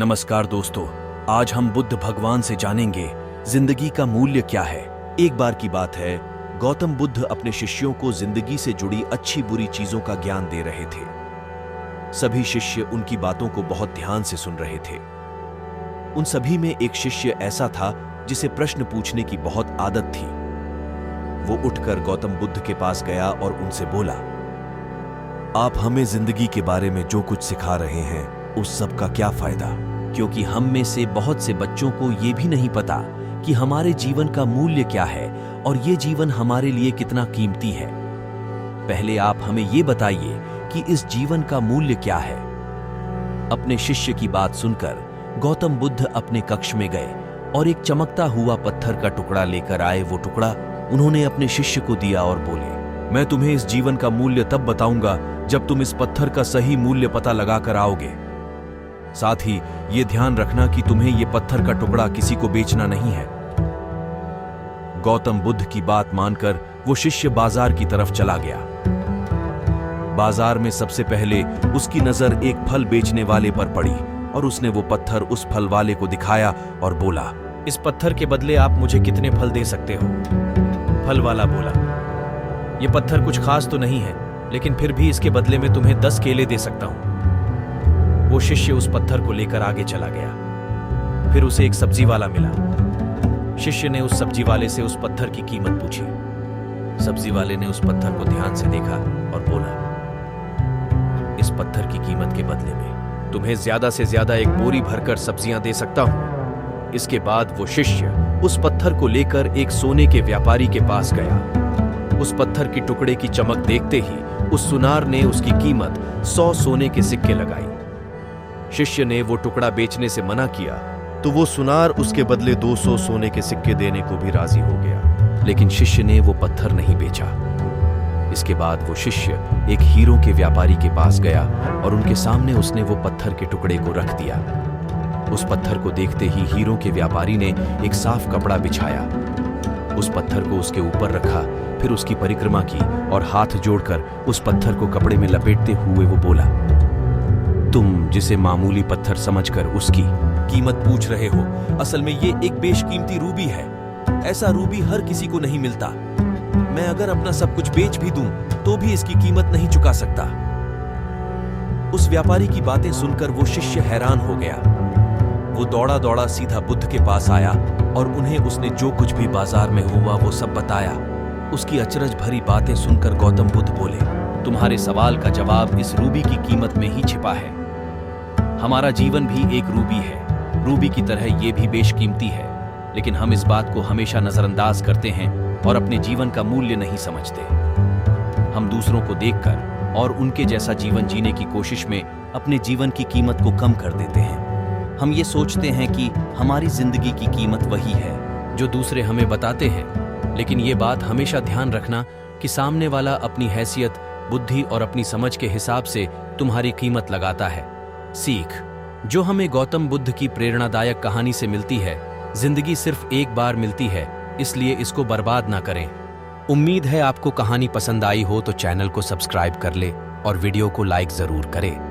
नमस्कार दोस्तों, आज हम बुद्ध भगवान से जानेंगे जिंदगी का मूल्य क्या है। एक बार की बात है, गौतम बुद्ध अपने शिष्यों को जिंदगी से जुड़ी अच्छी बुरी चीजों का ज्ञान दे रहे थे। सभी शिष्य उनकी बातों को बहुत ध्यान से सुन रहे थे। उन सभी में एक शिष्य ऐसा था जिसे प्रश्न पूछने की बहुत आदत थी। वो उठकर गौतम बुद्ध के पास गया और उनसे बोला, आप हमें जिंदगी के बारे में जो कुछ सिखा रहे हैं उस सब का क्या फायदा, क्योंकि हम में से बहुत से बच्चों को ये भी नहीं पता कि हमारे जीवन का मूल्य क्या है और ये जीवन हमारे लिए कितना कीमती है। पहले आप हमें ये बताइए कि इस जीवन का मूल्य क्या है। अपने शिष्य की बात सुनकर गौतम बुद्ध अपने कक्ष में गए और एक चमकता हुआ पत्थर का टुकड़ा लेकर आए। वो टुकड़ा उन्होंने अपने शिष्य को दिया और बोले, मैं तुम्हें इस जीवन का मूल्य तब बताऊंगा जब तुम इस पत्थर का सही मूल्य पता लगाकर आओगे। साथ ही ये ध्यान रखना कि तुम्हें ये पत्थर का टुकड़ा किसी को बेचना नहीं है। गौतम बुद्ध की बात मानकर वो शिष्य बाजार की तरफ चला गया। बाजार में सबसे पहले उसकी नजर एक फल बेचने वाले पर पड़ी और उसने वो पत्थर उस फल वाले को दिखाया और बोला, इस पत्थर के बदले आप मुझे कितने फल दे सकते हो? फल वाला बोला, ये पत्थर कुछ खास तो नहीं है, लेकिन फिर भी इसके बदले में तुम्हें 10 केले दे सकता हूं। वो शिष्य उस पत्थर को लेकर आगे चला गया। फिर उसे एक सब्जी वाला मिला। शिष्य ने उस सब्जी वाले से उस पत्थर की कीमत पूछी। सब्जी वाले ने उस पत्थर को ध्यान से देखा और बोला, इस पत्थर की कीमत के बदले में तुम्हें ज्यादा से ज्यादा एक बोरी भरकर सब्जियां दे सकता हूं। इसके बाद वो शिष्य उस पत्थर को लेकर एक सोने के व्यापारी के पास गया। उस पत्थर की टुकड़े की चमक देखते ही उस सुनार ने उसकी कीमत 100 सोने के सिक्के लगाई। शिष्य ने वो टुकड़ा बेचने से मना किया तो वो सुनार उसके बदले 200 सोने के सिक्के देने को भी राजी हो गया, लेकिन शिष्य ने वो पत्थर नहीं बेचा। इसके बाद वो शिष्य एक हीरों के व्यापारी के पास गया और उनके सामने उसने वो पत्थर के टुकड़े को रख दिया। उस पत्थर को देखते ही हीरों के व्यापारी ने एक साफ कपड़ा बिछाया, उस पत्थर को उसके ऊपर रखा, फिर उसकी परिक्रमा की और हाथ जोड़कर उस पत्थर को कपड़े में लपेटते हुए वो बोला, तुम जिसे मामूली पत्थर समझकर उसकी कीमत पूछ रहे हो, असल में ये एक बेशकीमती रूबी है। ऐसा रूबी हर किसी को नहीं मिलता। मैं अगर अपना सब कुछ बेच भी दूं तो भी इसकी कीमत नहीं चुका सकता। उस व्यापारी की बातें सुनकर वो शिष्य हैरान हो गया। वो दौड़ा दौड़ा सीधा बुद्ध के पास आया और उन्हें उसने जो कुछ भी बाजार में हुआ वो सब बताया। उसकी अचरज भरी बातें सुनकर गौतम बुद्ध बोले, तुम्हारे सवाल का जवाब इस रूबी की कीमत में ही छिपा है। हमारा जीवन भी एक रूबी है। रूबी की तरह ये भी बेशकीमती है, लेकिन हम इस बात को हमेशा नजरअंदाज करते हैं और अपने जीवन का मूल्य नहीं समझते। हम दूसरों को देखकर और उनके जैसा जीवन जीने की कोशिश में अपने जीवन की कीमत को कम कर देते हैं। हम ये सोचते हैं कि हमारी जिंदगी की कीमत वही है जो दूसरे हमें बताते हैं, लेकिन ये बात हमेशा ध्यान रखना कि सामने वाला अपनी हैसियत, बुद्धि और अपनी समझ के हिसाब से तुम्हारी कीमत लगाता है। सीख जो हमें गौतम बुद्ध की प्रेरणादायक कहानी से मिलती है, जिंदगी सिर्फ एक बार मिलती है, इसलिए इसको बर्बाद ना करें। उम्मीद है आपको कहानी पसंद आई हो तो चैनल को सब्सक्राइब कर ले और वीडियो को लाइक जरूर करें।